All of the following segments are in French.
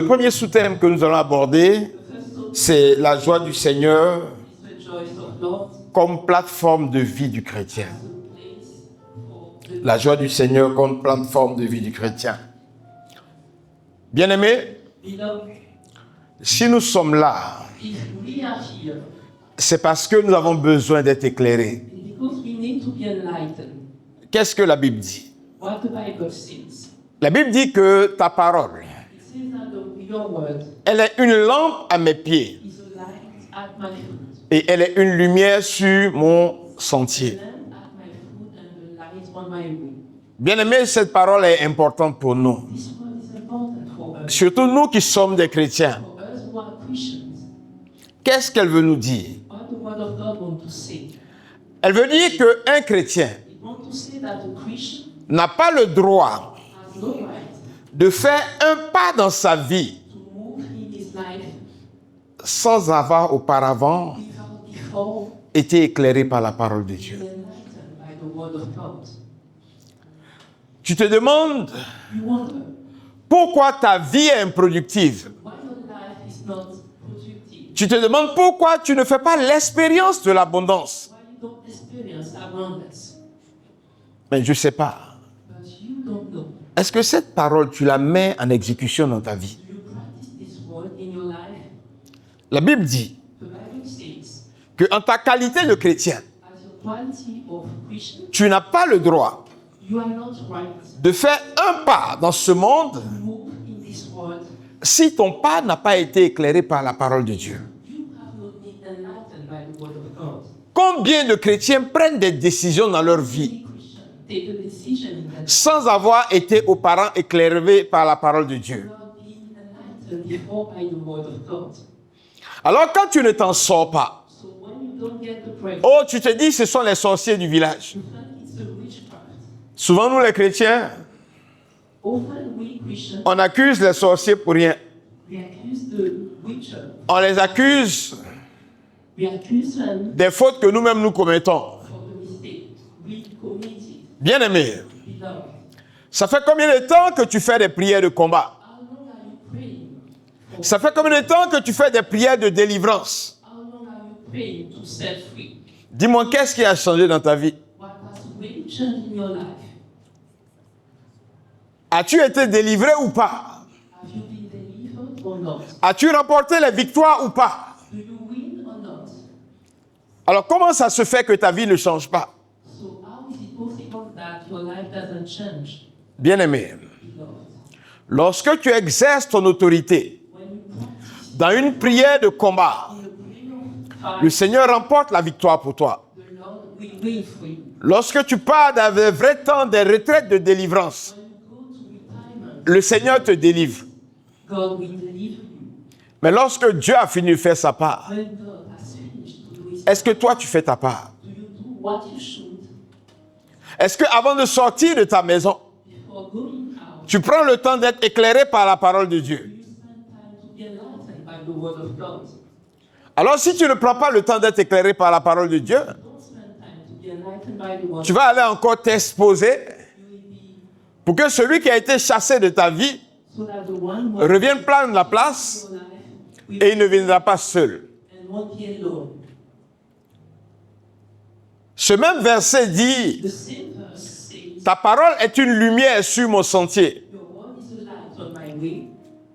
Le premier sous-thème que nous allons aborder, c'est la joie du Seigneur comme plateforme de vie du chrétien. La joie du Seigneur comme plateforme de vie du chrétien. Bien-aimés, si nous sommes là, c'est parce que nous avons besoin d'être éclairés. Qu'est-ce que la Bible dit? La Bible dit que ta parole, elle est une lampe à mes pieds et elle est une lumière sur mon sentier. Bien-aimés, cette parole est importante pour nous. Surtout nous qui sommes des chrétiens. Qu'est-ce qu'elle veut nous dire? Elle veut dire qu'un chrétien n'a pas le droit de faire un pas dans sa vie sans avoir auparavant été éclairé par la parole de Dieu. Tu te demandes pourquoi ta vie est improductive. Tu te demandes pourquoi tu ne fais pas l'expérience de l'abondance. Mais je ne sais pas. Est-ce que cette parole, tu la mets en exécution dans ta vie? La Bible dit qu'en ta qualité de chrétien, tu n'as pas le droit de faire un pas dans ce monde si ton pas n'a pas été éclairé par la parole de Dieu. Combien de chrétiens prennent des décisions dans leur vie sans avoir été auparavant éclairés par la parole de Dieu? Alors quand tu ne t'en sors pas, oh, tu te dis ce sont les sorciers du village. Souvent nous les chrétiens, on accuse les sorciers pour rien. On les accuse des fautes que nous-mêmes nous commettons. Bien-aimé, ça fait combien de temps que tu fais des prières de combat? Ça fait combien de temps que tu fais des prières de délivrance? Dis-moi, qu'est-ce qui a changé dans ta vie? As-tu été délivré ou pas? As-tu remporté les victoires ou pas? Alors comment ça se fait que ta vie ne change pas? Bien-aimé, lorsque tu exerces ton autorité dans une prière de combat, le Seigneur remporte la victoire pour toi. Lorsque tu pars dans un vrai temps des retraites de délivrance, le Seigneur te délivre. Mais lorsque Dieu a fini de faire sa part, est-ce que toi tu fais ta part? Est-ce qu'avant de sortir de ta maison, tu prends le temps d'être éclairé par la parole de Dieu? Alors si tu ne prends pas le temps d'être éclairé par la parole de Dieu, tu vas aller encore t'exposer pour que celui qui a été chassé de ta vie revienne prendre la place et il ne viendra pas seul. Ce même verset dit, ta parole est une lumière sur mon sentier.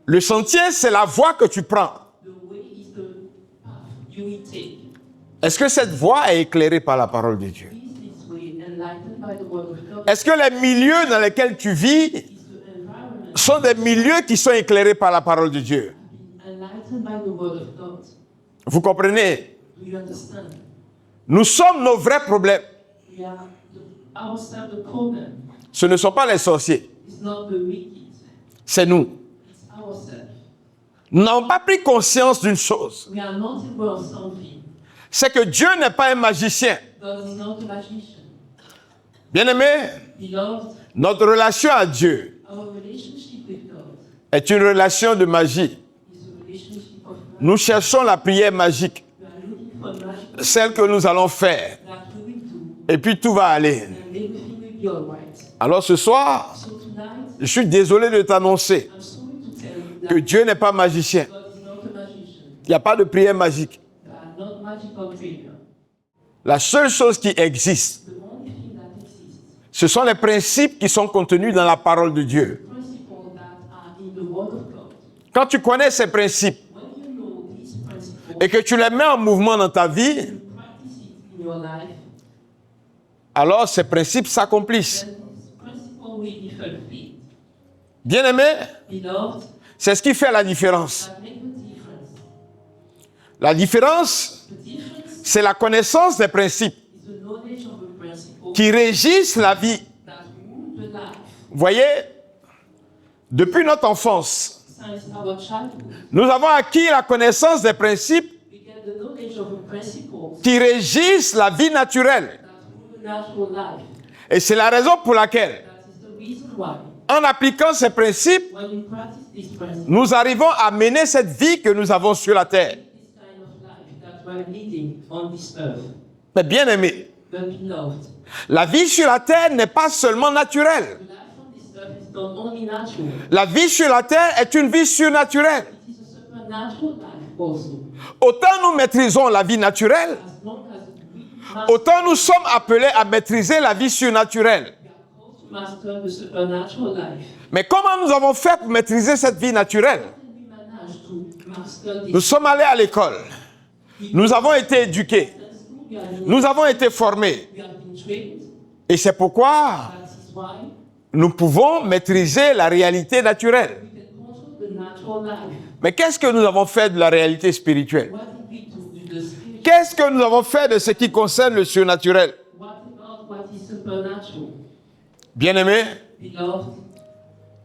Le sentier, c'est la voie que tu prends. Est-ce que cette voie est éclairée par la parole de Dieu? Est-ce que les milieux dans lesquels tu vis sont des milieux qui sont éclairés par la parole de Dieu? Vous comprenez? Nous sommes nos vrais problèmes. Ce ne sont pas les sorciers. C'est nous. Nous n'avons pas pris conscience d'une chose. C'est que Dieu n'est pas un magicien. Bien-aimé, notre relation à Dieu est une relation de magie. Nous cherchons la prière magique, celle que nous allons faire, et puis tout va aller. Alors ce soir, je suis désolé de t'annoncer que Dieu n'est pas magicien. God is not a magician. Il n'y a pas de prière magique. There are not magical prayers. La seule chose qui existe, The only thing that exists, ce sont les principes qui sont contenus dans la parole de Dieu. principles that are in the Word of God. Quand tu connais ces principes When you know these principles, et que tu les mets en mouvement dans ta vie, you practice it in your life, alors ces principes s'accomplissent. then this principle will be fulfilled. Bien-aimé, Beloved, c'est ce qui fait la différence. that make the difference. La différence, The difference c'est la connaissance des principes is the knowledge of the principle qui régissent la vie. that rule the life. Vous voyez, depuis notre enfance, Since our childhood, nous avons acquis la connaissance des principes we get the knowledge of the principles qui régissent la vie naturelle. that rule the natural life. Et c'est la raison pour laquelle, That is the reason why, en appliquant ces principes, when you practice these principles, nous arrivons à mener cette vie que nous avons sur la terre. this kind of life that we're leading on this earth. Mais bien aimé, But beloved, la vie sur la terre n'est pas seulement naturelle. the life on this earth is not only natural, La vie sur la terre est une vie surnaturelle. it is a supernatural life also. Autant nous maîtrisons la vie naturelle, As long as we master, autant nous sommes appelés à maîtriser la vie surnaturelle. we are called to master the supernatural life. Mais comment nous avons fait pour maîtriser cette vie naturelle? How can we manage to master Nous this? sommes allés à l'école. Nous avons été éduqués. We are in- Nous avons été formés. we have been trained. Et c'est pourquoi That is why nous pouvons maîtriser la réalité naturelle. we can control the natural life. Mais qu'est-ce que nous avons fait de la réalité spirituelle? What did we do to the spirit? Qu'est-ce que nous avons fait de ce qui concerne le surnaturel? What about what is supernatural? Bien-aimés, Beloved,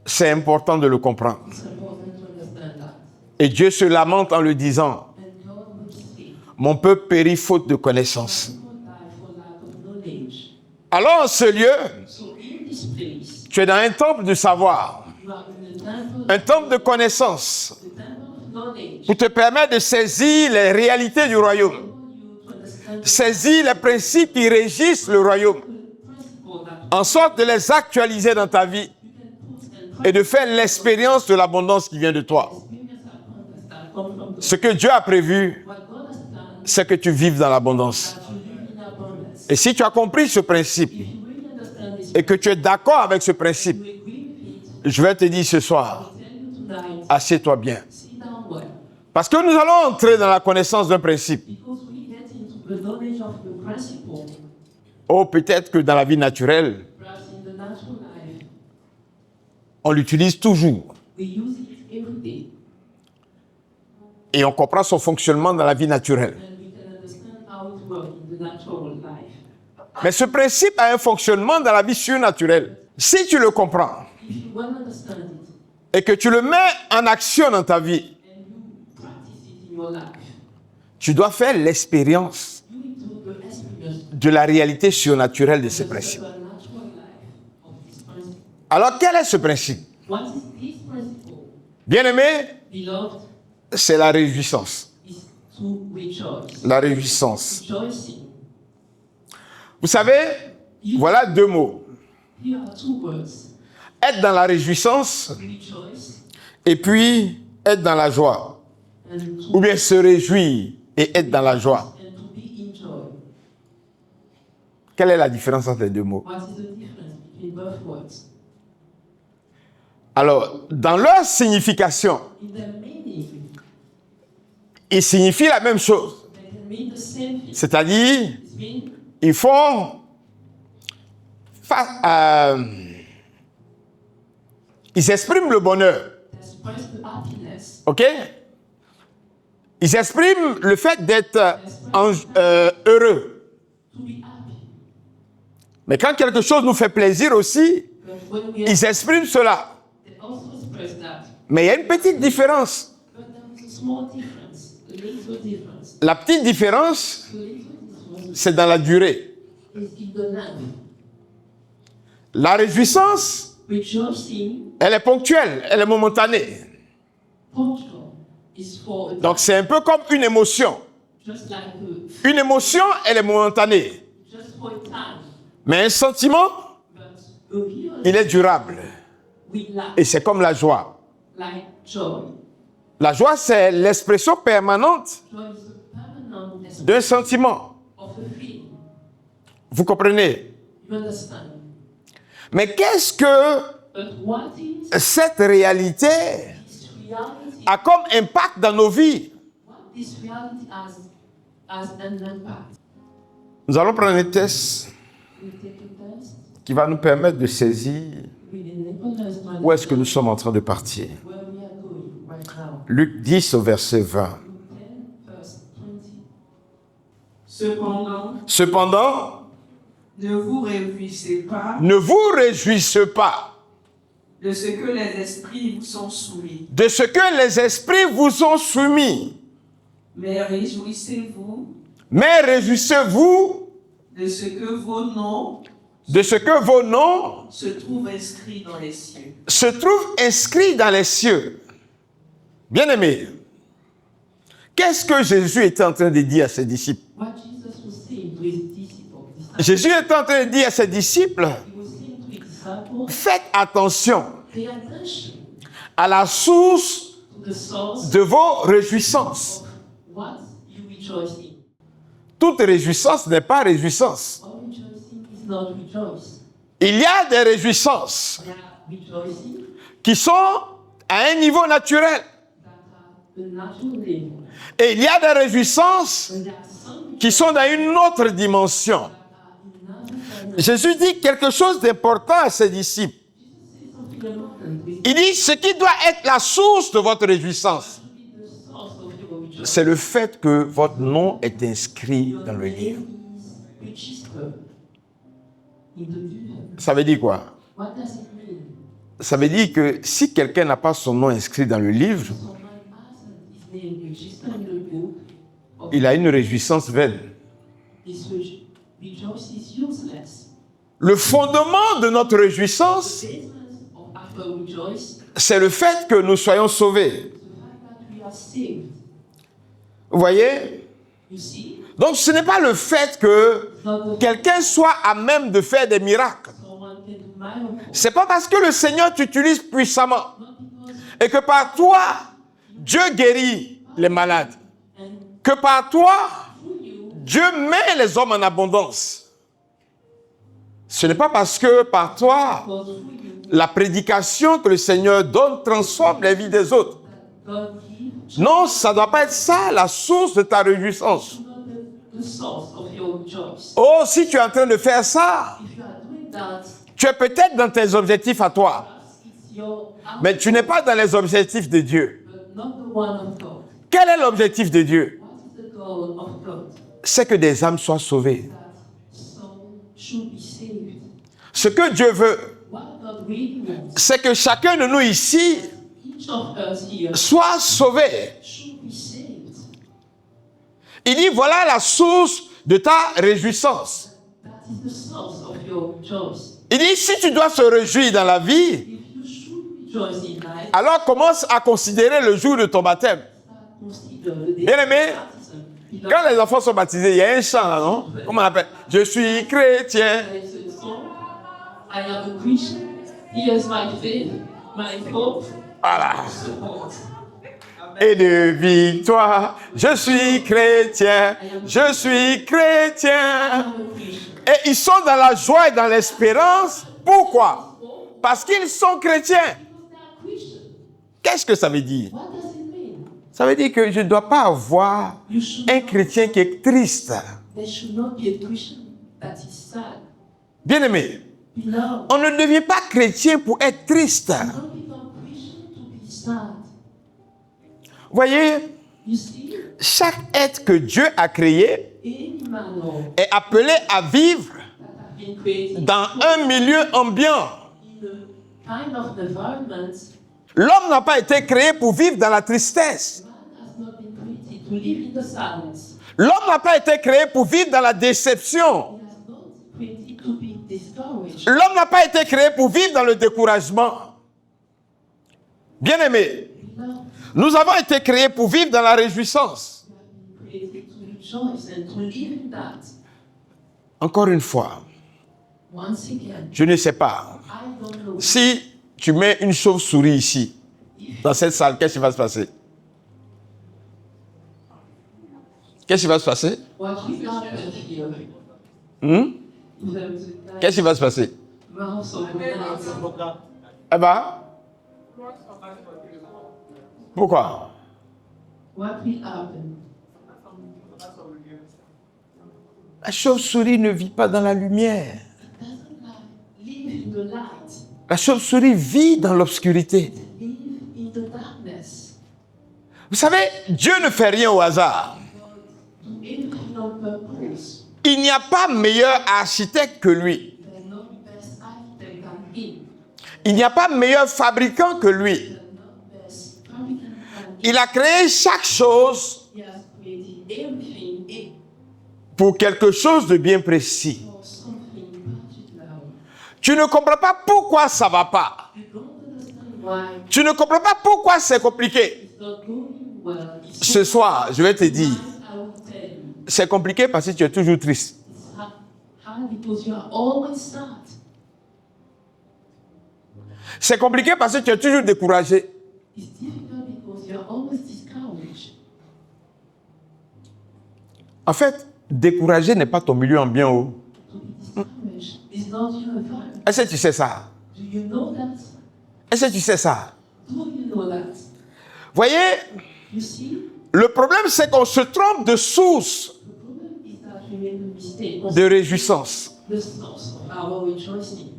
c'est important de le comprendre. it's important to understand that. Et Dieu se lamente en le disant, And God will say, mon peuple périt faute de connaissance. people die for lack of knowledge. Alors en ce lieu, So in this place, tu es dans un temple du savoir, you are in the temple, un temple de connaissance, the temple of knowledge. pour te permettre de saisir les réalités du royaume, You to understand saisir les principes qui régissent le royaume, the principle that en sorte de les actualiser dans ta vie you can put and et de faire l'expérience de l'abondance qui vient de toi. experience that come from the Ce que Dieu a prévu, what God has done, c'est que tu vives dans l'abondance. that you live in abundance. Et si tu as compris ce principe If you really understand this, et que tu es d'accord avec ce principe, you agree with it, je vais te dire ce soir, I tell you tonight, assieds-toi bien. sit down well. Parce que nous allons entrer dans la connaissance d'un principe. Because we get into the knowledge of the principle, Oh, peut-être que dans la vie naturelle, perhaps in the natural life, on l'utilise toujours. we use it every day, Et on comprend son fonctionnement dans la vie naturelle. and we can understand how it works in the natural life. Mais ce principe a un fonctionnement dans la vie surnaturelle. Si tu le comprends If you well understand it et que tu le mets en action dans ta vie, and you practice it in your life, tu dois faire l'expérience you will do the experience de la réalité surnaturelle de of ce the principe. supernatural life of this principle. Alors, quel est ce principe? What is this principle? Bien-aimé, Beloved, c'est la réjouissance. is to rejoice. La réjouissance. Rejoicing. Vous savez, voilà deux mots. Here are two words. Être dans la réjouissance Rejoice et puis être dans la joie. and Ou to, bien se réjouir et être dans la joie. and to be in joy. Quelle est la différence entre les deux mots? What is the difference between both words? Alors, dans leur signification, In their meaning, ils signifient la même chose. they can mean the same thing. C'est-à-dire, It means ils font... ils expriment le bonheur. they express the happiness. OK? Ils expriment le fait d'être heureux. To be happy. Mais quand quelque chose nous fait plaisir aussi, But when we ils expriment cela. they also express that. Mais il y a une petite différence. But there is a small difference, a little difference. La petite différence, The little difference c'est dans la durée. is in the length. La réjouissance, Rejoicing, elle est ponctuelle, elle est momentanée. punctual, is for a Donc c'est un peu comme une émotion. just like Une émotion, elle est momentanée. just for a time. Mais un sentiment, But a feeling il est durable. we lack, Et c'est comme la joie. like joy. La joie, c'est l'expression permanente Joy is a permanent expression d'un sentiment. of a feeling. Vous comprenez? You understand? Mais qu'est-ce que But what is cette réalité this reality? a comme impact dans nos vies? What this reality has an impact? Nous allons prendre un test We take a test. qui va nous permettre de saisir We enable us to où est-ce que nous sommes en train de partir. where we are going right now. Luc 10 au verset 20. Luke 10, verse 20. Cependant, Cependant, ne vous réjouissez pas ne vous réjouissez pas de ce que les esprits vous sont soumis, de ce que les esprits vous ont soumis, mais réjouissez-vous mais réjouissez-vous de ce que vos noms de ce que vos noms se trouvent inscrits dans les cieux. se trouvent inscrits dans les cieux. Bien-aimés, qu'est-ce que Jésus était en train de dire à ses disciples? What Jesus was saying to his disciples. Jésus était en train de dire à ses disciples, He was saying to his disciples, faites attention pay attention à la source to the source de vos réjouissances. of what you rejoice in. Toute réjouissance n'est pas réjouissance. All rejoicing is not rejoice. Il y a des réjouissances There are rejoicing qui sont à un niveau naturel. that are the natural level. Et il y a des réjouissances And there are some qui sont dans une autre dimension. that are in another dimension. Jésus dit quelque chose d'important à ses disciples. Say something important with Il dit, ce qui doit être la source de votre réjouissance, the source of your rejoicing. c'est le fait que votre nom est inscrit dans le livre. Is registered in the Bible. Ça veut dire quoi? What does it mean? Ça veut dire que si quelqu'un n'a pas son nom inscrit dans le livre, Someone hasn't his name registered in the book of il a une réjouissance vaine. this rejoice is useless. Le fondement de notre réjouissance, The basis of our rejoice, c'est le fait que nous soyons sauvés. the fact that we are saved. Vous voyez? You see, Donc ce n'est pas le fait que it's not that quelqu'un soit à même de faire des miracles. someone can do miracles. C'est pas parce que le Seigneur t'utilise puissamment Not because et que par toi, Dieu guérit les malades. and Que par toi, through you, Dieu met les hommes en abondance. Ce n'est pas parce que par toi, because through you, la prédication que le Seigneur donne transforme les vies des autres. God gives Non, ça ne doit pas être ça la source de ta réjouissance. not the source of your rejoice. Oh, si tu es en train de faire ça, If you are doing that, tu es peut-être dans tes objectifs à toi, it's your mais tu n'es pas dans les objectifs de Dieu. but not the one of God. Quel est l'objectif de Dieu? What is the goal of God? C'est que des âmes soient sauvées. That soul should be saved. Ce que Dieu veut, What God really wants, c'est que chacun de nous ici each of us here soit sauvé. should be saved. Il dit, voilà la source de ta réjouissance. That is the source of your rejoice. Il dit, si tu dois se réjouir dans la vie, If you should rejoice in life, alors commence à considérer le jour de ton baptême. consider the day Bien-aimé, of baptism. Beloved, quand les enfants sont baptisés, il y a un chant là, non? Comment on appelle? Je suis chrétien. there is a song, I am a Christian. Here's my faith, my hope, Voilà. support. Et de victoire, je suis chrétien. Je suis chrétien. I am a Christian. Et ils sont dans la joie et dans l'espérance. Pourquoi? Parce qu'ils sont chrétiens. Because they are Christian. Qu'est-ce que ça veut dire? What does it mean? Ça veut dire que je ne dois pas avoir You should un not, chrétien qui est triste. there should not be a Christian that is sad. Bien-aimé, Beloved, on ne devient pas chrétien pour être triste. don't become Christian to be sad. Vous voyez, You see, chaque être que Dieu a créé any man or est appelé à vivre that have been created dans un milieu ambiant. in a kind of environment, L'homme n'a pas été créé pour vivre dans la tristesse. man has not been created to live in the sadness. L'homme n'a pas été créé pour vivre dans la déception. He has not created to be discouraged. L'homme n'a pas été créé pour vivre dans le découragement. Bien-aimé, Beloved, nous avons été créés pour vivre dans la réjouissance. we have been created to rejoice and to live in that. Encore une fois, Once again, je ne sais pas. I don't know Si tu mets une chauve-souris ici, dans cette salle, qu'est-ce qui va se passer? Qu'est-ce qui va se passer? What will happen here? There is a Qu'est-ce qui va se passer? mouth of light. Eh ben, pourquoi? What will happen? La chauve-souris ne vit pas dans la lumière. It doesn't live in the light. La chauve-souris vit dans l'obscurité. Live in the darkness. Vous savez, Dieu ne fait rien au hasard. Do everything on purpose. Il n'y a pas meilleur architecte que lui. There's no best architect than him. Il n'y a pas meilleur fabricant que lui. There's no best fabricant than him. Il a créé chaque chose He has created everything pour quelque chose de bien précis. for something particular. Tu ne comprends pas pourquoi ça ne va pas. You don't understand why Tu ne comprends pas pourquoi c'est compliqué. it's not going well. It's Ce soir, je vais te dire, I will tell you. c'est compliqué parce que tu es toujours triste. It's hard because you are always sad. C'est compliqué parce que tu es toujours découragé. It's difficult because you are always discouraged. En fait, découragé n'est pas ton milieu ambiant. To be discouraged is not your environment. Est-ce que tu sais ça? Do you know that? Est-ce que tu sais ça? Do you know that? Voyez, You see, le problème c'est qu'on se trompe de source the problem is that we make a mistake. de réjouissance. The source of our rejoicing.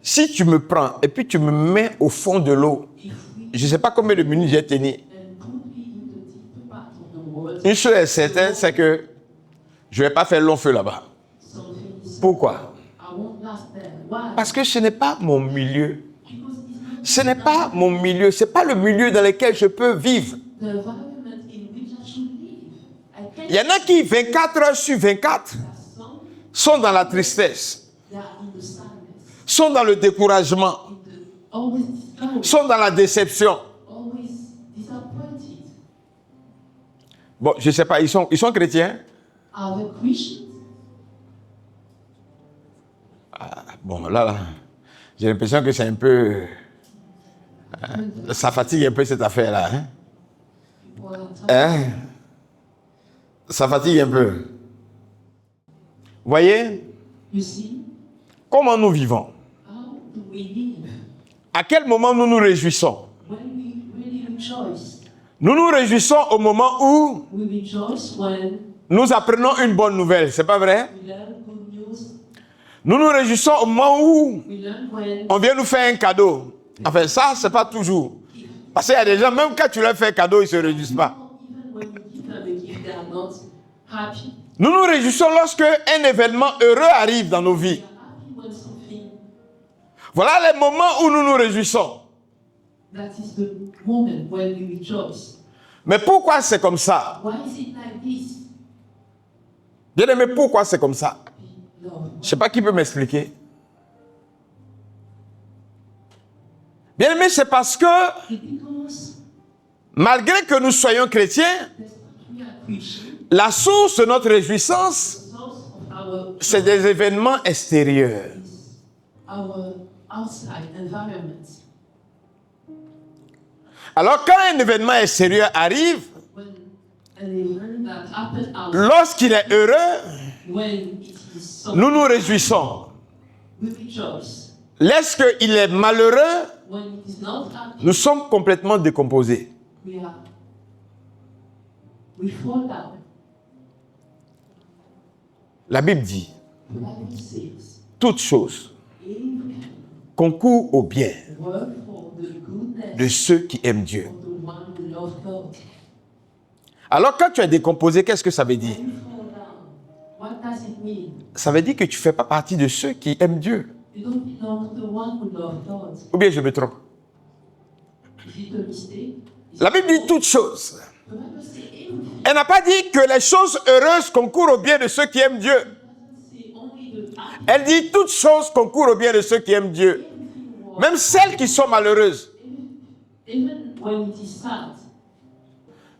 Si tu me prends et puis tu me mets au fond de l'eau, If we je ne sais pas combien de minutes j'ai tenu. and put me in the deeper part of the world, Une chose est certaine, c'est que je ne vais pas faire long feu là-bas. something is Pourquoi? I won't last there. Why? Parce que ce n'est pas mon milieu. Because it's not Ce n'est pas mon milieu. Ce n'est pas le milieu dans lequel je peux vivre. the environment in which I should live. I can't. Il y en a qui, 24 heures sur 24, Some sont dans la tristesse, they are in the sadness, sont dans le découragement, in the always discouraged, sont dans la déception. always disappointed. Bon, je ne sais pas, ils sont chrétiens? Are they Christians? Bon, là, j'ai l'impression que c'est un peu... ça fatigue un peu cette affaire-là. Hein? People are tired. Hein? Ça fatigue un peu. Voyez, You see, comment nous vivons? how do we live À quel moment nous nous réjouissons? when we really rejoice? Nous nous réjouissons au moment où We rejoice when nous apprenons une bonne nouvelle, c'est pas vrai? we learn good news. Nous nous réjouissons au moment où We learn when on vient nous faire un cadeau. Enfin, ça, c'est pas toujours. Parce qu'il y a des gens, même quand tu leur fais un cadeau, ils ne se réjouissent pas. even when you give them a gift, they are not happy. Nous nous réjouissons lorsque un événement heureux arrive dans nos vies. They are happy when something Voilà les moments où nous nous réjouissons. that is the moment when we rejoice. Mais pourquoi c'est comme ça? Why is it like this? Bien aimé, pourquoi c'est comme ça? Lord, Je ne sais pas qui peut m'expliquer. Bien aimé, c'est parce que because malgré que nous soyons chrétiens, we are Christians, la source de notre réjouissance, the source of our c'est des événements extérieurs. our outside environment. Alors quand un événement extérieur arrive, When an event that happened out, lorsqu'il est heureux, when it is so, nous nous réjouissons. we rejoice. Lorsqu'il est malheureux, When it is not happy, nous sommes complètement décomposés. we fall down. La Bible dit, The Bible says, toute chose everything concourt au bien work for the goodness de ceux qui aiment Dieu. of the one who loves God. Alors quand tu es décomposé, qu'est-ce que ça veut dire? When you fall down, what does it mean? Ça veut dire que tu ne fais pas partie de ceux qui aiment Dieu. You don't belong to the one who loves God. Ou bien je me trompe? Is it a mistake? La Bible dit toutes choses. The Bible says everything. Elle n'a pas dit que les choses heureuses concourent au bien de ceux qui aiment Dieu. Say only the happy. Elle dit toutes choses concourent au bien de ceux qui aiment Dieu. Même celles qui sont malheureuses. Even when it is sad,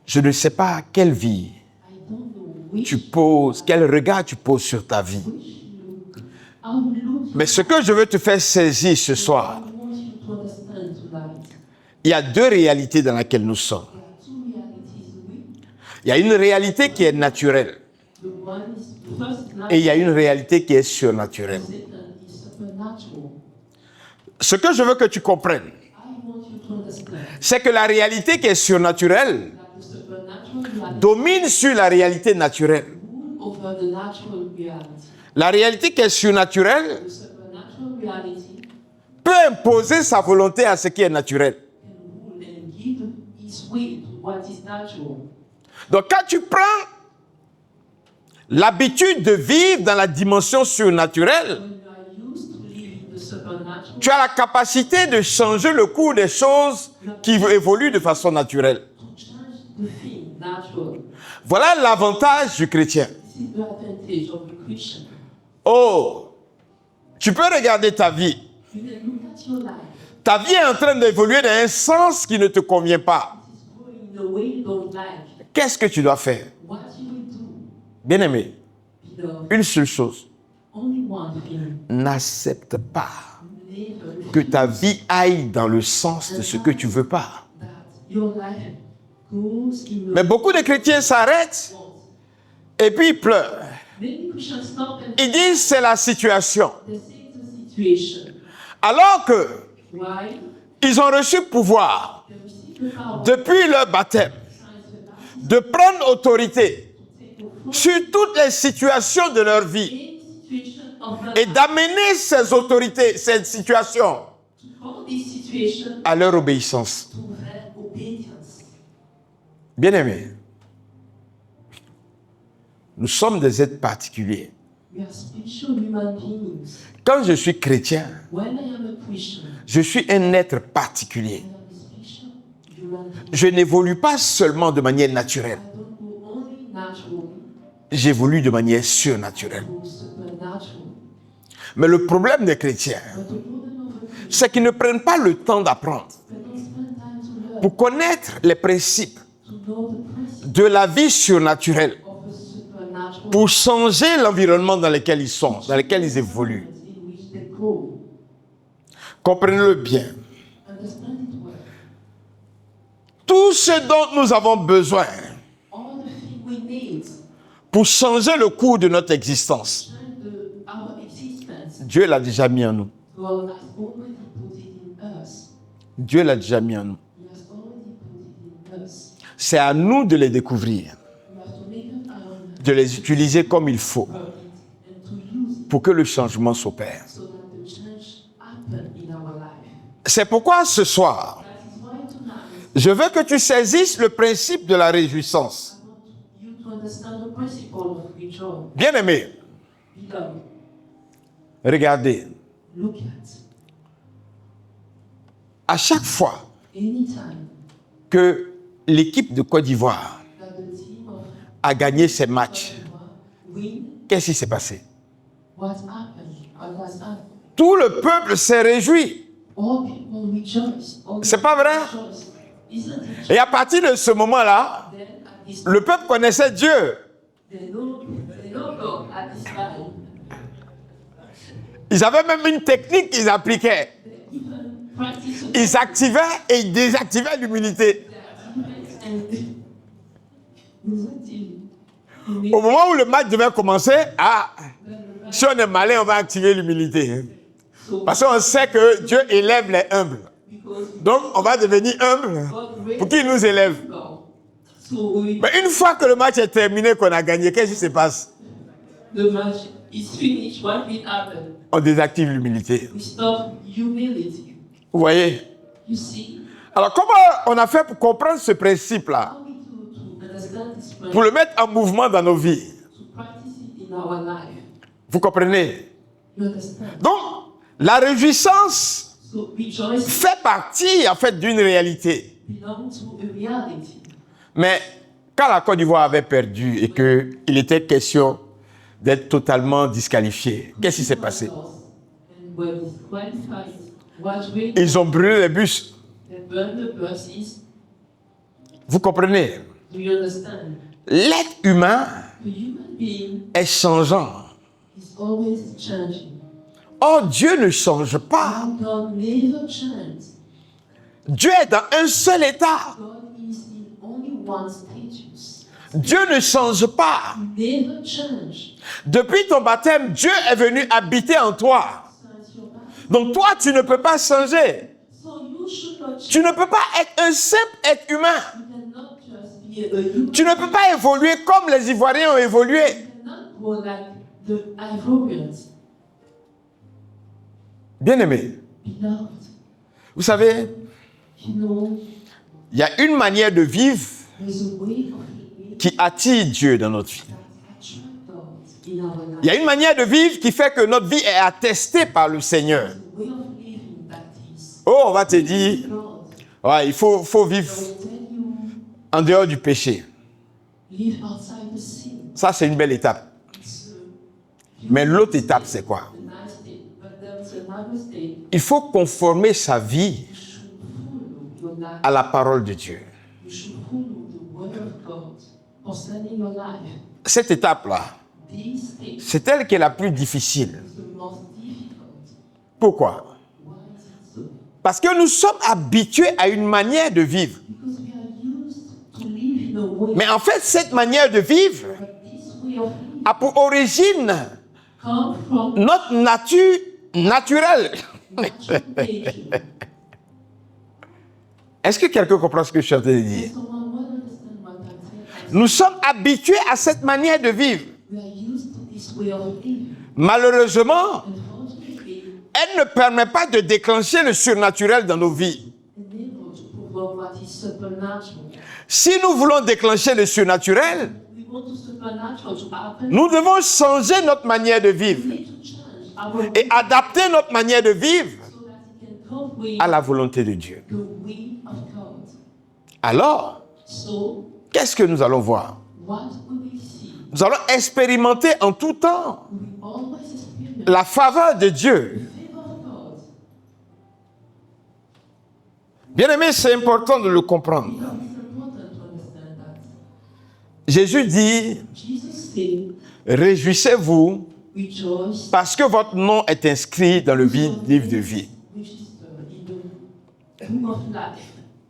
Je ne sais pas quelle vie I don't know which tu poses, quel regard tu poses sur ta vie. I will look. Mais ce que je veux te faire saisir ce soir, I want you to understand tonight. Il y a deux réalités dans lesquelles nous sommes. There are two realities we. Il y a une réalité qui est naturelle The one is the first is et il y a natural, une réalité qui est surnaturelle. the second is supernatural. Ce que je veux que tu comprennes, I want you to understand c'est que la réalité qui est surnaturelle that the supernatural reality domine sur la réalité naturelle. rule over the natural reality. La réalité qui est surnaturelle The supernatural reality peut imposer sa volonté à ce qui est naturel. can rule and give its way to what is natural. Donc quand tu prends l'habitude de vivre dans la dimension surnaturelle, When you are used to living the supernatural, tu as la capacité de changer le cours des choses qui évoluent de façon naturelle. to change the thing natural. Voilà l'avantage du chrétien. This is the advantage of the Christian. Oh, tu peux regarder ta vie. You can look at your life. Ta vie est en train d'évoluer dans un sens qui ne te convient pas. It's going in a way you don't like. Qu'est-ce que tu dois faire? What you will do, Bien-aimé, beloved, une seule chose. only one thing. N'accepte pas Never que ta vie aille dans le sens de ce que tu veux pas. that your life goes in Mais the beaucoup de chrétiens s'arrêtent et puis ils pleurent. Many Christians stop and Ils disent c'est la situation. they say the situation. Alors que Why? ils ont reçu pouvoir They receive the power depuis leur baptême de prendre autorité sur toutes les situations de leur vie in situation of et the d'amener ces autorités, ces situations call this situation à leur obéissance. to their obedience. Bien-aimés, nous sommes des êtres particuliers. We are spiritual human beings. Quand je suis chrétien, When I am a Christian, je suis un être particulier. I am a spiritual human being. Je n'évolue pas seulement de manière naturelle, I don't go only naturally, j'évolue de manière surnaturelle. I go supernatural. Mais le problème des chrétiens, But the problem of a Christian, c'est qu'ils ne prennent pas le temps d'apprendre they don't spend time to learn, pour connaître les principes to know the principle de la vie surnaturelle, of a supernatural pour changer l'environnement dans lequel ils sont, dans lequel ils évoluent. in which they go. Comprenez-le bien. Understand it well. Tout ce dont nous avons besoin All the things we need pour changer le cours de notre existence, and our existence, Dieu l'a déjà mis en nous. God has already put it in us. Dieu l'a déjà mis en nous. He has already put it in us. C'est à nous de les découvrir, We have to make up our own, de les utiliser comme il faut learn it, and to use it pour que le changement s'opère. so that the change happen in our life. C'est pourquoi ce soir, That is why tonight je veux que tu saisisses le principe de la réjouissance. I want you to understand the principle of rejoice. Bien-aimés, Beloved, regardez, look at à chaque fois anytime que l'équipe de Côte d'Ivoire that the team of a gagné ses matchs, win, qu'est-ce qui s'est passé? what happened? What has happened? Tout le peuple s'est réjoui. All people rejoice. All C'est pas vrai? people rejoice. Isn't it? Et à partir de ce moment-là, Then at this le peuple connaissait Dieu. they know God at this time. Ils avaient même une technique qu'ils appliquaient. They even practice Ils activaient et ils désactivaient l'humilité. and isn't it? Au moment où le match devait commencer, si on est malin, on va activer l'humilité. So Parce qu'on sait que Dieu élève les humbles. because Donc, on va devenir humble God pour raised qu'il nous élève. God. So we, Mais une fois que le match est terminé, qu'on a gagné, qu'est-ce qui se passe? the match is finished. What will happen? On désactive l'humilité. We stop humility. Vous voyez? You see, Alors, comment on a fait pour comprendre ce principe-là? how we to understand this Pour principle, le mettre en mouvement dans nos vies? to practice it in our life. Vous comprenez? You understand? Donc, la réjouissance So rejoice fait partie, en fait, d'une réalité. belongs to a reality. Mais quand la Côte d'Ivoire avait perdu et qu'il était question d'être totalement disqualifié, qu'est-ce qui s'est passé? And were disqualified. What will Ils ont brûlé les bus. they burn the buses? Vous comprenez? Do you understand? L'être humain The human being est changeant. is always changing. Or, Dieu ne change pas. God never changes. Dieu est dans un seul état. God is in only one status. Dieu ne change pas. Never change. Depuis ton baptême, Dieu est venu habiter en toi. Since your birth. Donc toi, tu ne peux pas changer. So you should not change. Tu ne peux pas être un simple être humain. You cannot just be a human. Tu ne peux pas évoluer comme les Ivoiriens ont évolué. You cannot grow like the Ivorians. Bien-aimé, Beloved, vous savez, you know, il y a une manière de vivre there's a way of living qui attire Dieu dans notre vie. that attracts God in our life. Il y a une manière de vivre qui fait que notre vie est attestée par le Seigneur. The way of living that is Oh, on va te dire, God. ouais, il faut vivre I will tell you, en dehors du péché. live outside the sin. Ça, c'est une belle étape. It's a Mais l'autre étape, c'est quoi? nice state, but there's another state. Il faut conformer sa vie You should follow your life. à la parole de Dieu. You should follow the word of God concerning your life. Cette étape-là, This state is c'est elle qui est la plus difficile. the most difficult. Pourquoi? Why is it so? Parce que nous sommes habitués à une manière de vivre. Because we are used to live in a way, Mais en fait, cette manière de vivre but this way of living a pour origine comes from notre nature naturelle. natural nature. Est-ce que quelqu'un comprend ce que je suis en train de dire? Someone will understand what I'm saying. Nous sommes habitués à cette manière de vivre. We are used to this way of living. Malheureusement, Unfortunately, elle ne permet pas de déclencher le surnaturel dans nos vies. unable to provoke what is supernatural. Si nous voulons déclencher le surnaturel, We want the supernatural to happen. nous devons changer notre manière de We vivre need to change our way et adapter notre manière de vivre so that it can come with à la volonté de Dieu. the will of God. Alors, So, qu'est-ce que nous allons voir? what we will see, Nous allons expérimenter en tout temps we will always experience la faveur de Dieu. the favor of God. Bien aimé, c'est important de le comprendre. It's important to understand that. Jésus dit, Jesus said, réjouissez-vous rejoice, parce que votre nom est inscrit dans le livre de vie. which is in the book of life.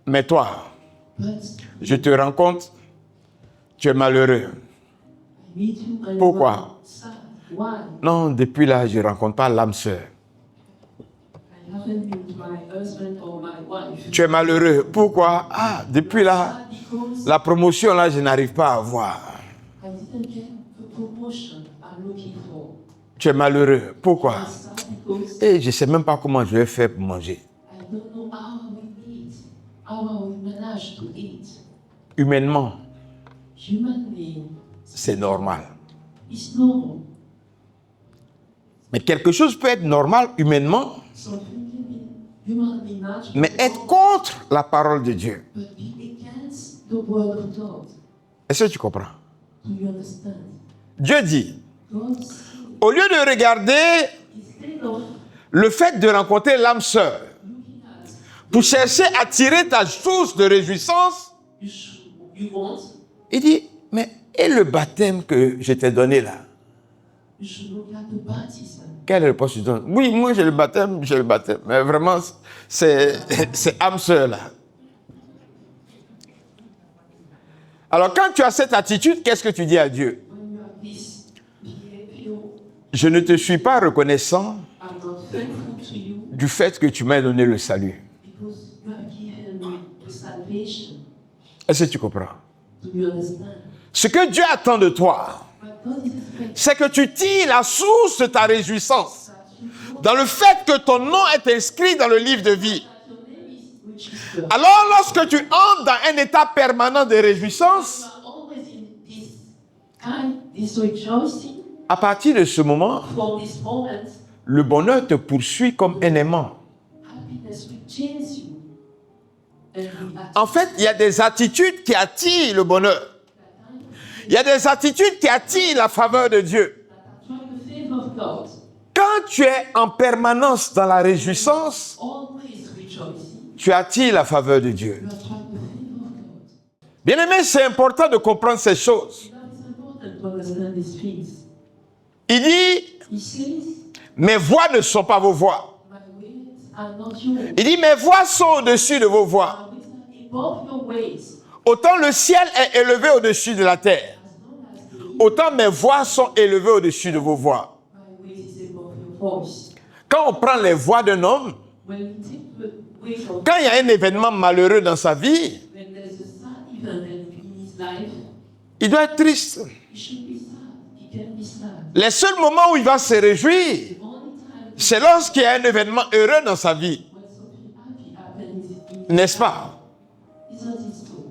Mais toi, But je te rends compte, tu es malheureux. I meet you and Pourquoi? you are sad. Why? Non, depuis là, je ne rencontre pas l'âme sœur. I haven't been to my husband or my wife. Tu es malheureux. Pourquoi? Ah, depuis là, Sad because la promotion là, je n'arrive pas à avoir. I didn't get the promotion I'm looking for. Tu es malheureux. Pourquoi? I'm sad because Et je ne sais même pas comment je vais faire pour manger. I don't know how we eat, how we manage to eat. Humainement, Human being c'est normal. is normal. Mais quelque chose peut être normal humainement, Something can be humanly natural, mais être contre la parole de Dieu. but be against the word of God. Est-ce que tu comprends? Do you understand? Dieu dit, God said, au lieu de regarder instead of le fait de rencontrer l'âme sœur looking at pour chercher à tirer ta source de réjouissance, you want, il dit, mais et le baptême que je t'ai donné là? you should look at the baptism. Quelle réponse tu donnes? Oui, moi j'ai le baptême, mais vraiment, c'est âme sœur là. Alors quand tu as cette attitude, qu'est-ce que tu dis à Dieu? When you have this behavior, Je ne te suis pas reconnaissant I'm not thankful to you du fait que tu m'as donné le salut. because you have given me the salvation. Est-ce que tu comprends? Do you understand? Ce que Dieu attend de toi, But God is expecting c'est que tu tires la source de ta réjouissance that you know dans le fait que ton nom est inscrit dans le livre de vie. that your name is registered. Alors lorsque tu entres dans un état permanent de réjouissance, You are always in this rejoicing. à partir de ce moment, From this moment, le bonheur te poursuit comme un aimant. happiness will chase you. And we are En fait, il y a des attitudes qui attirent le bonheur. Il y a des attitudes qui attirent la faveur de Dieu. trying the favor of God. Quand tu es en permanence dans la réjouissance, Always rejoicing. tu attires la faveur de Dieu. You are trying the favor of God. Bien aimé, c'est important de comprendre ces choses. That is important to understand these things. Il dit, He says, mes voix ne sont pas vos voix. my ways are not yours. Il dit, mes voies sont au-dessus de vos voies. Our ways are above your ways. Autant le ciel est élevé au-dessus de la terre, As long as the autant mes voies sont élevées au-dessus de vos voies. my ways is above your voice. Quand on prend les voies d'un homme, When we take the ways of quand il y a un événement malheureux dans sa vie, when there's a sad event in his life, il doit être triste. he should be sad. He can be sad. Les seuls moments où il va se réjouir, The only time c'est lorsqu'il y a un événement heureux dans sa vie, when something happy happens in his n'est-ce pas? Isn't it so?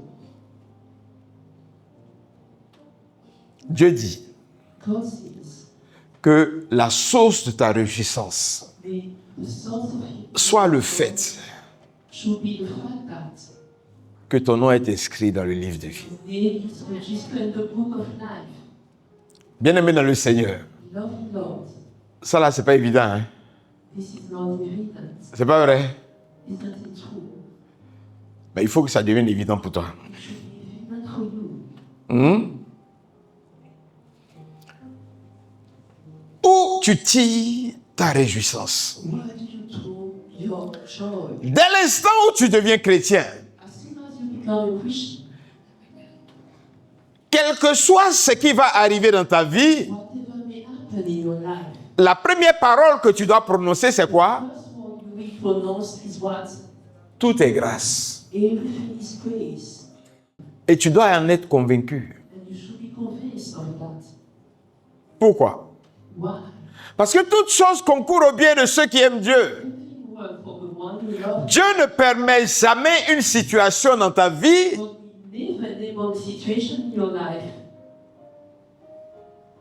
Dieu dit God says, que la source de ta réjouissance the source of your soit le fait should be the fact that que ton nom est inscrit dans le livre de vie. the name is registered in the book of life. Bien-aimé dans le Seigneur, Love Lord, ça là, c'est pas évident, hein? this is not evident. C'est pas vrai? Isn't it true? Mais il faut que ça devienne évident pour toi. It should be evident for you. Où tu tires ta réjouissance? Where do you draw your joy? Dès l'instant où tu deviens chrétien, As soon as you become a Christian, quel que soit ce qui va arriver dans ta vie, whatever may happen in your life, la première parole que tu dois prononcer, c'est quoi? first word you will pronounce is what? Tout est grâce. Everything is grace. Et tu dois en être convaincu. And you should be convinced of that. Pourquoi? Why? Parce que toute chose concourt au bien de ceux qui aiment Dieu. Everything works for the one who loves Dieu ne permet jamais une situation dans ta vie God will never enable a situation in your life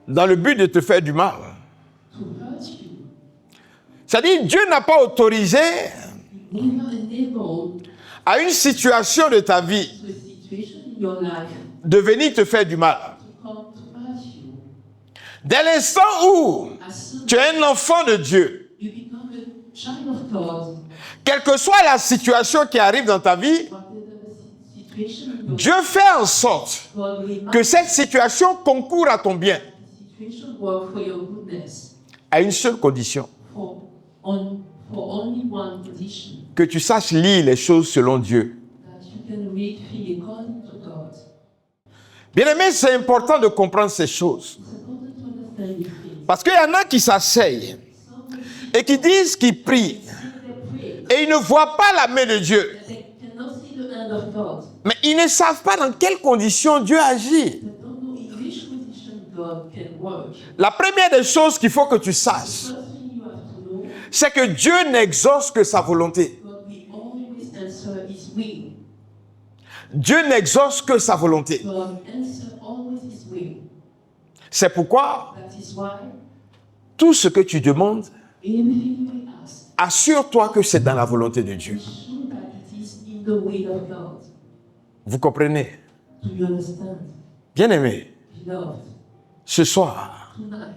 dans le but de te faire du mal. to hurt you. C'est-à-dire, Dieu n'a pas autorisé Never enable à une situation de ta vie to a situation in your life de venir te faire du mal. to come to hurt you. Dès l'instant où As soon tu es un enfant de Dieu, as you become a child of God, quelle que soit la situation qui arrive dans ta vie, whatever the situation in your Dieu fait en sorte God will que make cette situation concourt à ton bien, the situation work for your goodness à une seule condition, for only one condition, que tu saches lire les choses selon Dieu. that you can read things according to God. Bien-aimé, c'est important de comprendre ces choses. It's important to understand these things. Parce qu'il y en a qui s'asseyent et qui disent qu'ils prient They pray et ils ne voient pas la main de Dieu. that they cannot see the hand of God. Mais ils ne savent pas dans quelles conditions Dieu agit. They don't know in which condition God can work. La première des choses qu'il faut que tu saches, First thing you have to know, c'est que Dieu n'exauce que sa volonté. God will always answer His will. Dieu n'exauce que sa volonté. God answer always His will. C'est pourquoi That is why tout ce que tu demandes, everything you will ask, assure-toi que c'est dans la volonté de Dieu. be sure that it is in the will of God. Vous comprenez? Do you understand? Bien-aimé, Beloved, ce soir, tonight,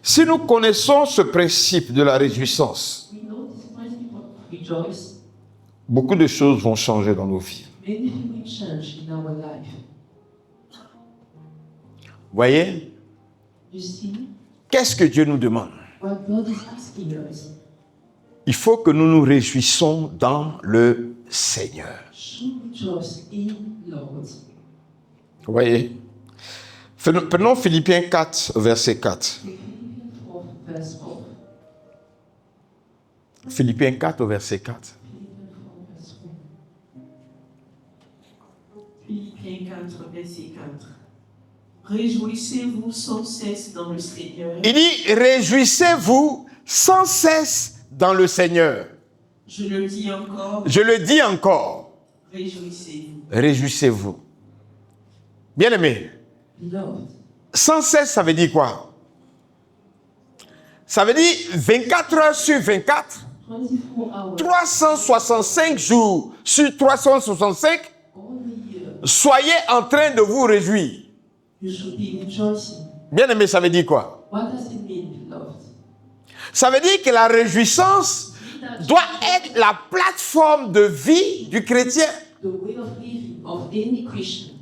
si nous connaissons ce principe de la réjouissance, we know this principle of rejoice. beaucoup de choses vont changer dans nos vies. Many things will change in our life. Voyez, You see, qu'est-ce que Dieu nous demande? what God is asking us, Il faut que nous nous réjouissons dans le Seigneur. should rejoice in Lord. Vous voyez? Prenons Philippiens 4, verset 4. Philippians 4, verse 4. Philippiens 4, verset 4. Philippians 4, verse 4. Philippiens 4, verset 4. Réjouissez-vous sans cesse dans le Seigneur. Il dit, réjouissez-vous sans cesse dans le Seigneur. Je le dis encore, Je le dis encore, réjouissez-vous. réjouissez-vous. Bien-aimé, Beloved, sans cesse, ça veut dire quoi? Ça veut dire 24 heures sur 24, 24 hours 365 jours sur 365, all the year, soyez en train de vous réjouir. you should be rejoicing. Bien-aimé, ça veut dire quoi? What does it mean, beloved? Ça veut dire que la réjouissance doit être la plateforme de vie du chrétien. The way of living of any Christian.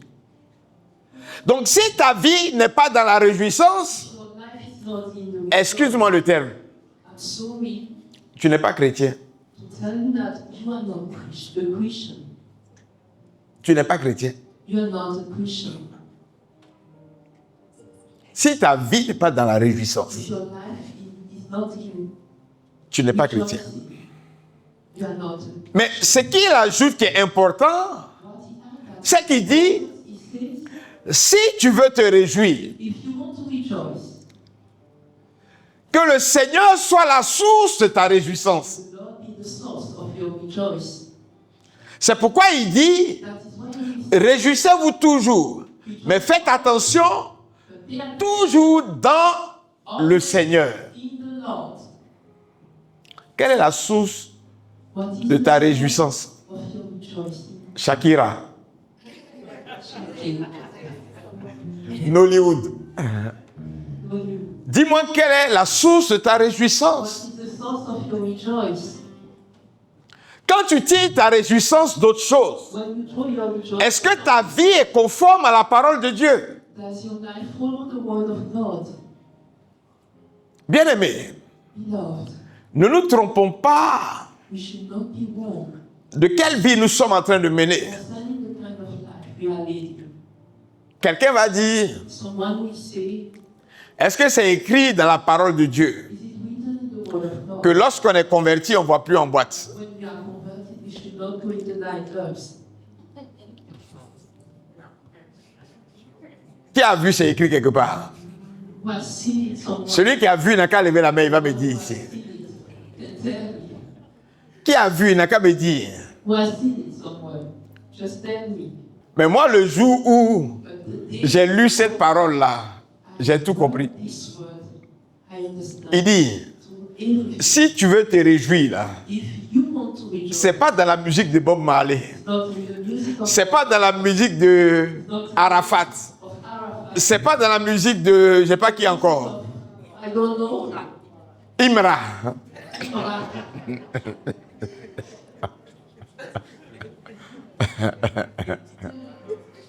Donc, si ta vie n'est pas dans la réjouissance, Your life is not in the excuse-moi le terme, I'm sorry tu n'es pas chrétien. to telling you that you are not a Christian. Tu n'es pas chrétien. You are not a Christian. Si ta vie n'est pas dans la réjouissance, If your life is not in tu n'es pas chrétien. rejoicing, you are not. Mais ce qu'il ajoute qui est important, What he added, c'est qu'il dit, he says, si tu veux te réjouir, if you want to rejoice, que le Seigneur soit la source de ta réjouissance. the Lord be the source of your rejoice. C'est pourquoi il dit, That is why he says, réjouissez-vous toujours, mais faites attention, be at toujours dans le Seigneur. in the Lord. Quelle est la source What is de the ta source réjouissance? of your rejoicing? Shakira, Okay. Nollywood. Will you- Dis-moi quelle est la source de ta réjouissance. What is the source of your rejoice? Quand tu tires ta réjouissance d'autre chose, When you draw your rejoicing, est-ce que ta vie est conforme à la parole de Dieu? does your life follow the word of God? Bien-aimés, Beloved, ne nous trompons pas we should not be wrong de quelle vie nous sommes en train de mener. concerning the kind of life we are leading. Quelqu'un va dire, Someone will say, est-ce que c'est écrit dans la parole de Dieu is it written in the word of God? que lorsqu'on est converti, on ne voit plus en boîte? When we are converted, we should not go in the nightclubs. Qui a vu c'est écrit quelque part? Who has seen it somewhere? Celui qui a vu n'a qu'à lever la main, il va me dire ici. Seen it, then tell me. Qui a vu n'a qu'à me dire. Who has seen it somewhere? Just tell me. Mais moi, le jour où But the day j'ai lu cette parole-là, j'ai tout compris. this word, I understand. Il dit, To everything. si tu veux te réjouir là, If you want to rejoice, c'est pas dans la musique de Bob Marley, not with the music of c'est pas dans la musique de Arafat, Arafat, c'est pas dans la musique de, je sais pas qui encore, I don't know. Imra.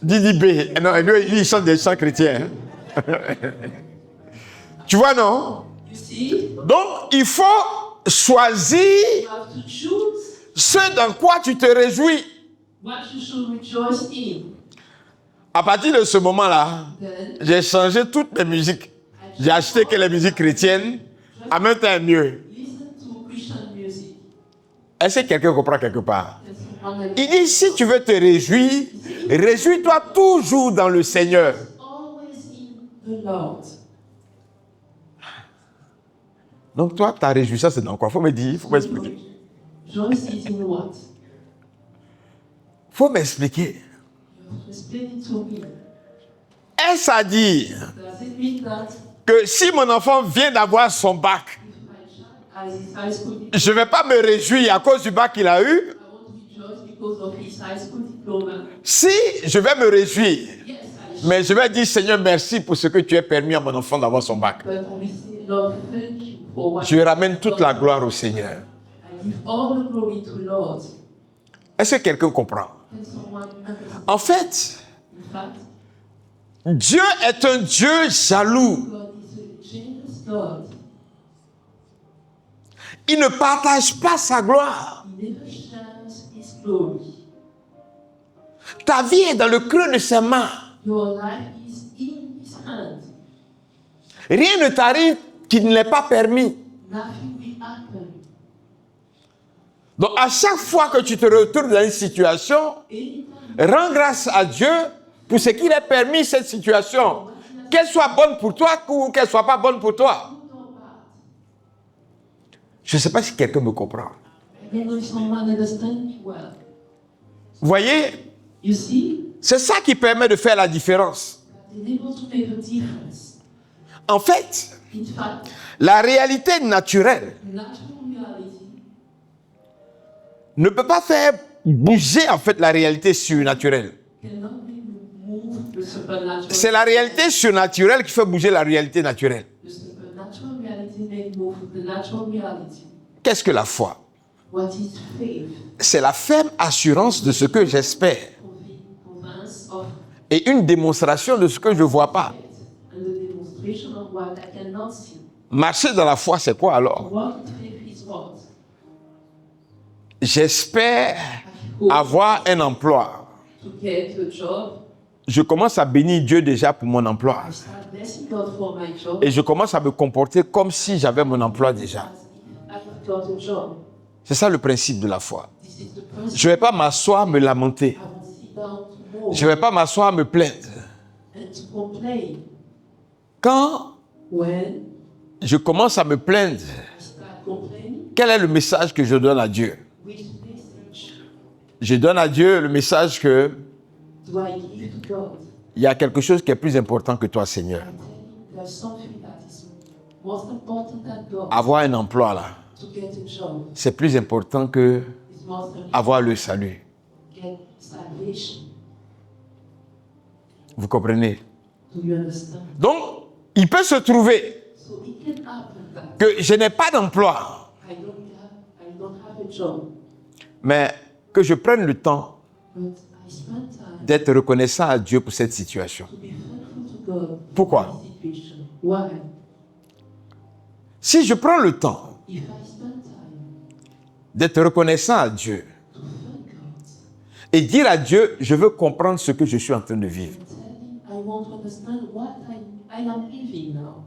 Didi B. Non, lui, il chante des chants chrétiens. hein. Tu vois, non? You see, Donc, il faut choisir you have to choose ce dans quoi tu te réjouis. what you should rejoice in. À partir de ce moment-là, Then j'ai changé toutes mes musiques. J'ai acheté que les musiques chrétiennes. En même temps, mieux. listen to Christian music. Est-ce que quelqu'un comprend quelque part? That's one Il dit, si tu veux te réjouir, réjouis-toi toujours dans le Seigneur. always in the Lord. Donc toi, ta réjouissance, c'est dans quoi? Faut me dire, faut m'expliquer. Rejoice is in what? Faut m'expliquer. You have to explain it to me. Est-ce à dire Does it mean that que si mon enfant vient d'avoir son bac, if my child has his high school diploma, je ne vais pas me réjouir à cause du bac qu'il a eu? I want to rejoice because of his high school diploma? Si, je vais me réjouir. Yes, I should. Mais je vais dire, Seigneur, merci pour ce que tu as permis à mon enfant d'avoir son bac. But we say, Lord, thank you for what Je ramène toute la gloire au Seigneur. I give all the glory to Lord. Est-ce que quelqu'un comprend? Can someone understand? En fait, In fact, Dieu est un Dieu jaloux. God is a generous God. Il ne partage pas sa gloire. He never shares his glory. Ta vie est dans le creux de ses mains. Your life is in his hand. Rien ne t'arrive qui ne l'est pas permis. Nothing will happen. Donc, à chaque fois que tu te retrouves dans une situation, Anytime rends grâce à Dieu pour ce qu'il a permis cette situation. Qu'elle soit bonne pour toi ou qu'elle ne soit pas bonne pour toi. good or bad. Je ne sais pas si quelqu'un me comprend. I don't know if someone understands me well. Vous voyez, You see, c'est ça qui permet de faire la différence. God is able to make a difference. En fait, In fact, la réalité naturelle natural reality ne peut pas faire bouger en fait la réalité surnaturelle. cannot move the supernatural. C'est la réalité surnaturelle qui fait bouger la réalité naturelle. The supernatural reality may move the natural reality. Qu'est-ce que la foi? What is faith? C'est la ferme assurance de ce que j'espère Convince of et une démonstration de ce que je ne vois pas. it and the demonstration of what I cannot see. Marcher dans la foi, c'est quoi alors? What faith is what? j'espère hope avoir un emploi. to get a job. Je commence à bénir Dieu déjà pour mon emploi. I start blessing God for my job. Et je commence à me comporter comme si j'avais mon emploi déjà. As if I've got a job. C'est ça le principe de la foi. This is the principle. Je ne vais pas m'asseoir, me lamenter. I won't sit down to mourn Je ne vais pas m'asseoir, me plaindre. and to complain. Quand When je commence à me plaindre, I start complaining, quel est le message que je donne à Dieu? which message Je donne à Dieu le message que do I give to God? il y a quelque chose qui est plus important que toi, Seigneur. I'm telling you, there's something that is most important than God. Avoir un emploi là, To get a job c'est plus important que is more than avoir le salut. get salvation. Vous comprenez? Do you understand? Donc, il peut se trouver So it can happen that que je n'ai pas d'emploi, I don't have a job, mais que je prenne le temps but I spend time d'être reconnaissant à Dieu pour cette situation. to be thankful to God Pourquoi? for this situation. Why? Si je prends le temps If I spend time d'être reconnaissant à Dieu to thank God et dire à Dieu, je veux comprendre ce que je suis en train de vivre. and tell Him I want to understand what I am living now,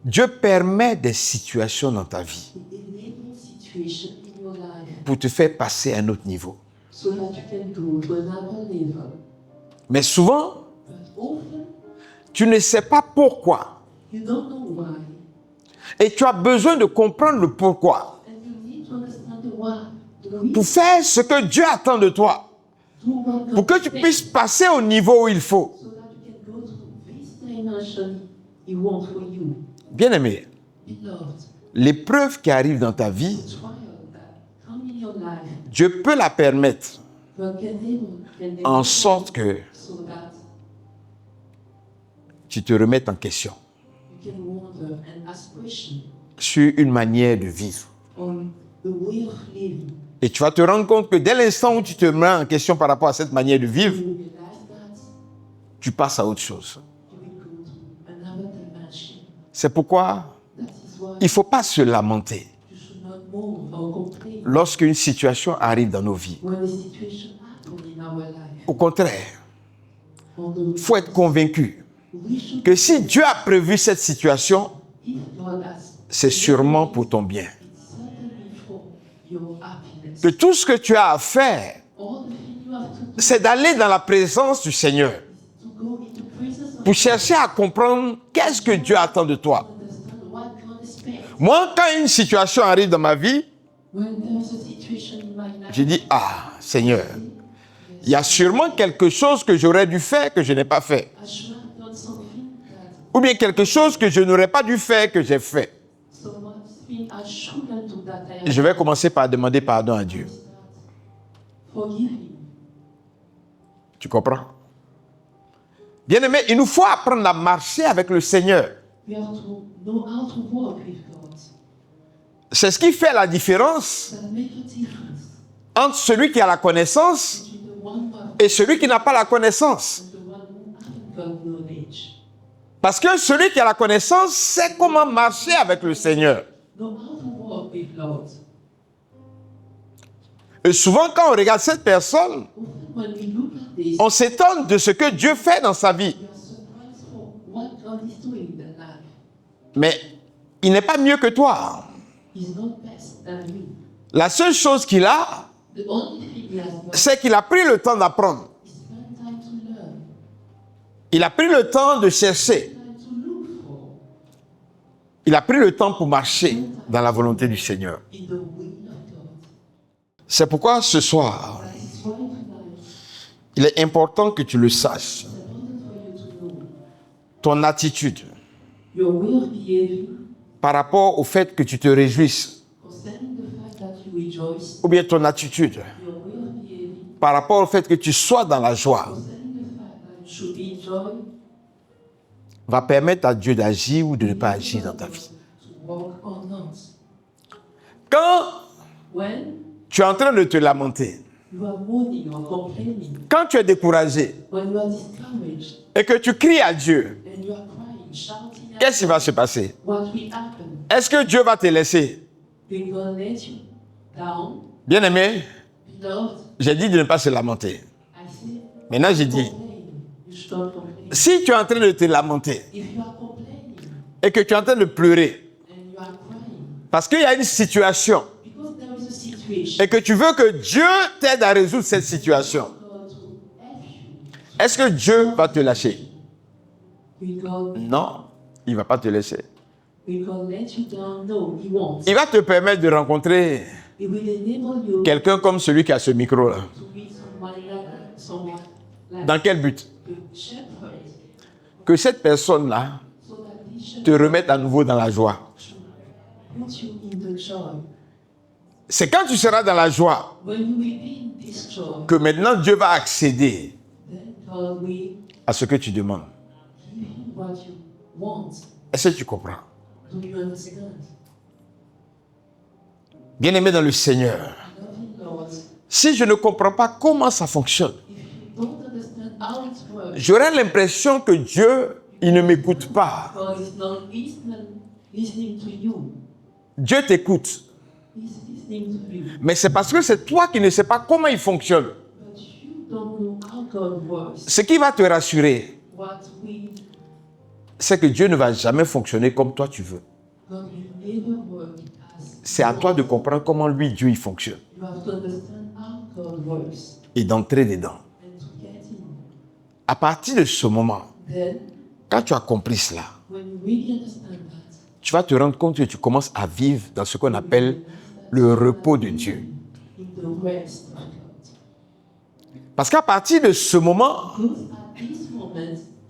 Dieu permet des situations dans ta vie to enable situation in your life pour te faire passer à un autre niveau. so that you can go to another level. Mais souvent, But often tu ne sais pas pourquoi. you don't know why, Et tu as besoin de comprendre le pourquoi and you need to understand the why, the reason, pour faire ce que Dieu attend de toi, do what God pour que tu expects, puisses passer au niveau où il faut. so that you can go to this dimension He wants for you. Bien-aimé, Beloved, l'épreuve qui arrive dans ta vie, the trial that come in your life, Dieu peut la permettre God can en sorte que so that tu te remettes en question you can wonder and ask questions sur une manière de vivre. on the way of living. Et tu vas te rendre compte que dès l'instant où tu te remets en question par rapport à cette manière de vivre, You realize that tu passes à autre chose. you will go to another dimension. C'est pourquoi That is why il ne faut pas se lamenter you should not mourn or complain lorsqu'une situation arrive dans nos vies. when the situation happens in our life. Au contraire, On the il faut être convaincu we should que si Dieu a prévu cette situation, if God has c'est sûrement pour ton bien. it's certainly for your happiness. Que tout ce que tu as à faire, All the thing you have to do c'est d'aller dans la présence du Seigneur to go into presence of pour chercher à comprendre qu'est-ce que Dieu attend de toi. understand what God expects. Moi, quand une situation arrive dans ma vie, When there's a situation in my life, je dis, ah, Seigneur, il y a sûrement quelque chose que j'aurais dû faire que je n'ai pas fait. I should have done something that Ou bien quelque chose que je n'aurais pas dû faire que j'ai fait. something I shouldn't do that I Et je vais commencer par demander pardon à Dieu. forgive him. Tu comprends? Bien-aimé, il nous faut apprendre à marcher avec le Seigneur. We have to know how to walk with God. C'est ce qui fait la différence That make a difference entre celui qui a la connaissance between the one who have et celui qui n'a pas la connaissance. and the one who haven't got knowledge. Parce que celui qui a la connaissance sait comment marcher avec le Seigneur. Know how to walk with Lord. Et souvent, quand on regarde cette personne, Often when we look at this, on s'étonne de ce que Dieu fait dans sa vie. we are surprised for what God is doing in their life. Mais il n'est pas mieux que toi. He's not best than you. La seule chose qu'il a, The only thing he has done c'est qu'il a pris le temps d'apprendre. is spend time to learn, Il a pris le temps de chercher. time to look for Il a pris le temps pour marcher dans la volonté du Seigneur. in the will of God. C'est pourquoi ce soir, That is why tonight il est important que tu le saches. it's important for you to know Ton attitude your way of behaving par rapport au fait que tu te réjouisses, concerning the fact that you rejoice, ou bien ton attitude your way of behaving par rapport au fait que tu sois dans la joie, concerning the fact that you should be in joy, va permettre à Dieu d'agir ou de ne pas agir dans ta vie. to walk or not. Quand When tu es en train de te lamenter, you are mourning or complaining, quand tu es découragé when you are discouraged et que tu cries à Dieu, and you are crying, shouting at qu'est-ce qui va se passer? what will happen? Est-ce que Dieu va te laisser? Will God let you down? Bien-aimé, Beloved, j'ai dit de ne pas se lamenter. I say, Maintenant, j'ai dit, complain. You should not complain. si tu es en train de te lamenter If you are complaining et que tu es en train de pleurer and you are crying parce qu'il y a une situation because there is a situation et que tu veux que Dieu t'aide à résoudre cette situation, God to help you, est-ce que Dieu va te lâcher? will God Non, il ne va pas te laisser. let you down? No, He won't. Il va te permettre de rencontrer He will enable you quelqu'un comme celui qui a ce micro-là. to meet someone like Dans quel but? the shepherd, Que cette personne-là so that He te should remette à nouveau dans la joie. put you in the joy. C'est quand tu seras dans la joie When you will be in this joy, que maintenant Dieu va accéder then God will à ce que tu demandes. give you what you want. Est-ce que tu comprends? Do you understand? Bien-aimé dans le Seigneur, Loving Lord, si je ne comprends pas comment ça fonctionne, if you don't understand how it works, j'aurais l'impression que Dieu, il ne m'écoute pas. God is not listening to you. Dieu t'écoute, He's listening to you. mais c'est parce que c'est toi qui ne sais pas comment il fonctionne. But you don't know how God works. Ce qui va te rassurer, What will c'est que Dieu ne va jamais fonctionner comme toi tu veux. God will never work as C'est à toi de comprendre comment lui, Dieu, il fonctionne you have to understand how God works et d'entrer dedans. and to get in. À partir de ce moment, Then, quand tu as compris cela, when you really understand that, tu vas te rendre compte que tu commences à vivre dans ce qu'on appelle le repos de Dieu. in the rest of God. Parce qu'à partir de ce moment, Because at this moment,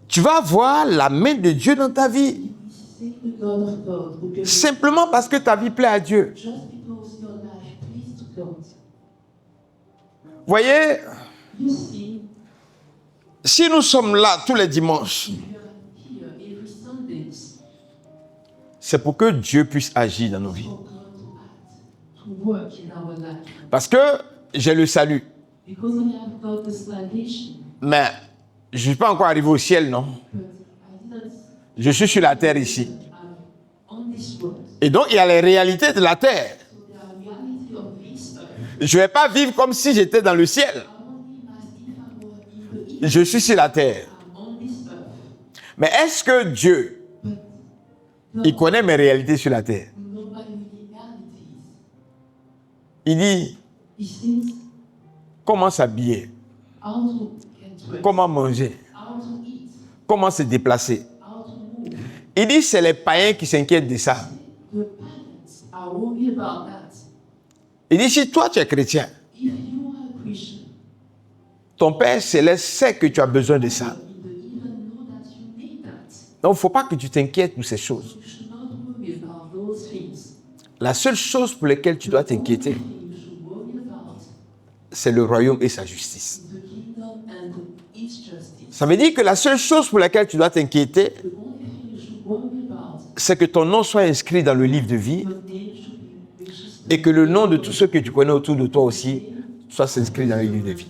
tu vas voir la main de Dieu dans ta vie. you see the God of God will be Simplement parce que ta vie plaît à Dieu. just because your life pleased to God. Voyez, You see, si nous sommes là tous les dimanches, if you are here every Sundays, c'est pour que Dieu puisse agir dans nos vies. for God to act, to work in our life. Parce que j'ai le salut, Because we have got the salvation, mais je ne suis pas encore arrivé au ciel, non? but I didn't, Je suis sur la terre ici. I'm on this world. Et donc, il y a les réalités de la terre. So the reality of this earth, Je ne vais pas vivre comme si j'étais dans le ciel. I won't live as if I were in the earth. Je suis sur la terre. I'm on this earth. Mais est-ce que Dieu, il connaît mes réalités sur la terre? Nobody really realities. Il dit He sees comment s'habiller, how to get dressed, comment manger, how to eat, comment se déplacer. how to move. Il dit c'est les païens qui s'inquiètent de ça. The parents are worried about that. Il dit si toi tu es chrétien, If you are a Christian, ton Père céleste sait que tu as besoin de ça. you don't even know that you need that. Donc il ne faut pas que tu t'inquiètes pour ces choses. You should not worry about those things. La seule chose pour laquelle tu dois t'inquiéter, The only thing you should worry about c'est le royaume et sa justice. is the kingdom and its justice. Ça veut dire que la seule chose pour laquelle tu dois t'inquiéter, The only thing you should worry about, c'est que ton nom soit inscrit dans le livre de vie your name should be registered, et que le nom de tous ceux que tu connais autour de toi aussi soit inscrit dans le livre de vie.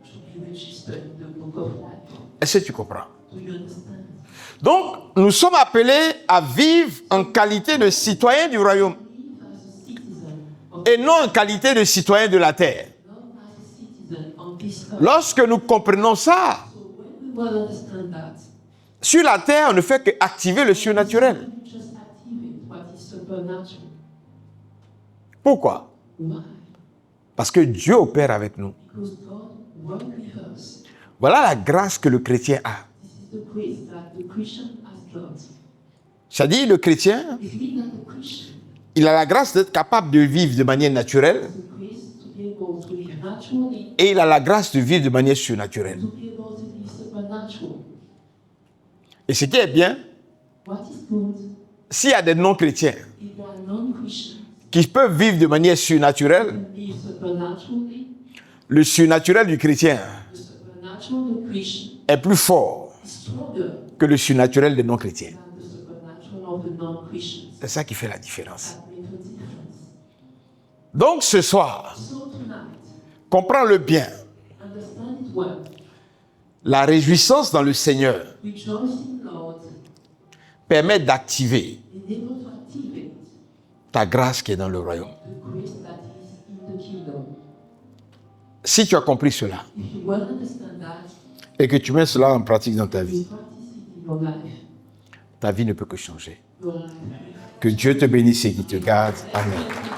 should be registered in the book of life. Est-ce que tu comprends? Do you understand? Donc, nous sommes appelés à vivre en qualité de citoyens du royaume Live as a citizen of et non en qualité de citoyens de la terre. not as a citizen on this earth. Lorsque nous comprenons ça, So when we will understand that, sur la terre, on ne fait qu'activer le surnaturel. we just activate what is supernatural. Pourquoi? Why? Parce que Dieu opère avec nous. Because God works with us. Voilà la grâce que le chrétien a. This is the grace that the Christian has got. C'est-à-dire, le chrétien, It means that the Christian il a la grâce d'être capable de vivre de manière naturelle has the grace to be able to live naturally, et il a la grâce de vivre de manière surnaturelle. to be able to live supernatural. Et ce qui est bien, What is good s'il y a des non-chrétiens if they are non-Christians qui peuvent vivre de manière surnaturelle, and live supernaturally, le surnaturel du chrétien the supernatural of the Christian est plus fort is stronger que le surnaturel des non-chrétiens. than the supernatural of the non-Christians. C'est ça qui fait la différence. That makes a difference. Donc ce soir, So tonight, comprends-le bien, understand it well. la réjouissance dans le Seigneur Rejoice in Lord, permet d'activer enable to activate ta grâce qui est dans le royaume. the grace that is in the kingdom. Si tu as compris cela if you well understand that, et que tu mets cela en pratique dans ta you vie, practice it in your life, ta vie ne peut que changer. your life. Que Dieu te bénisse et qu'il te garde. Amen. Thank you.